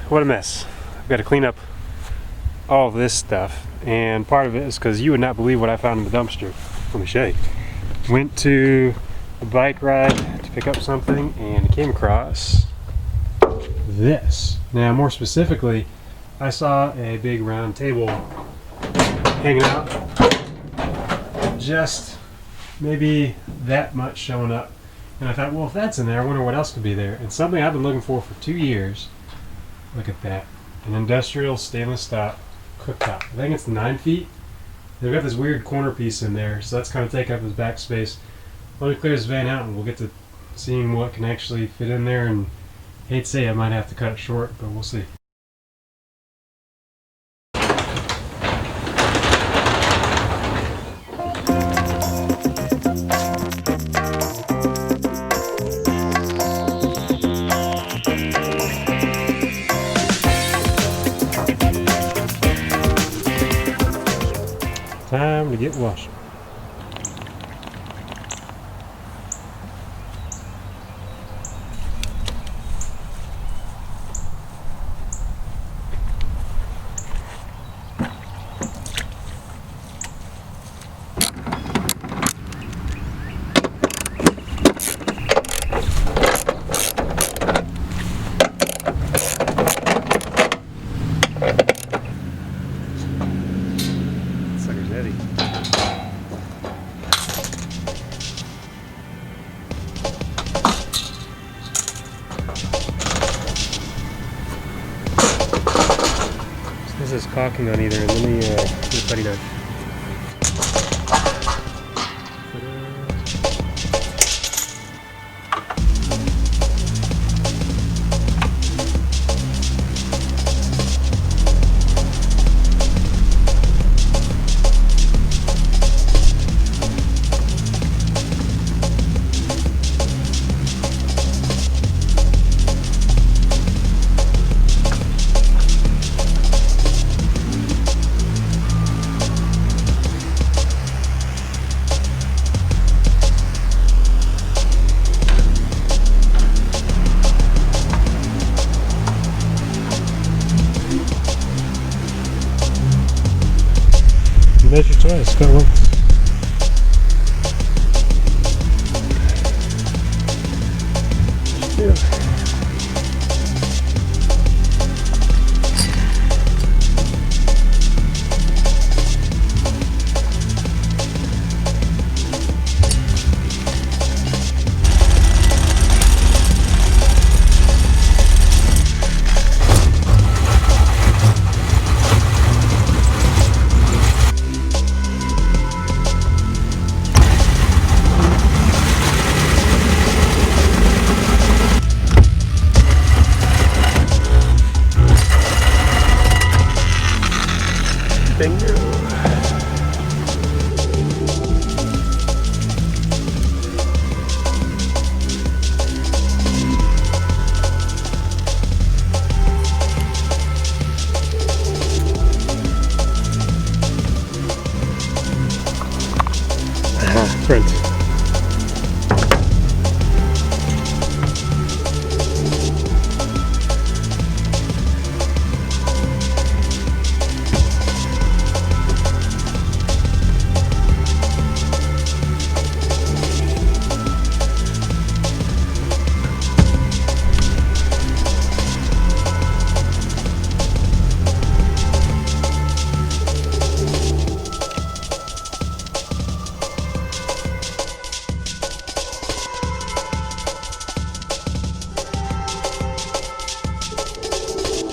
what a mess. I've got to clean up all this stuff, and part of it is because you would not believe what I found in the dumpster. Let me show you. Went to a bike ride to pick up something and came across this. Now, more specifically, I saw a big round table hanging out, just maybe that much showing up, and I thought, well, if that's in there, I wonder what else could be there. And something I've been looking for 2 years. Look at that, an industrial stainless steel cooktop. I think it's 9 feet. They've got this weird corner piece in there, so that's kind of take up his back space. Let me clear this van out and we'll get to seeing what can actually fit in there, and I hate to say I might have to cut it short, but we'll see. Time to get washing. This is caulking on either. Let me get a putty knife. Measure twice, got one. Yeah. Bingo. Print.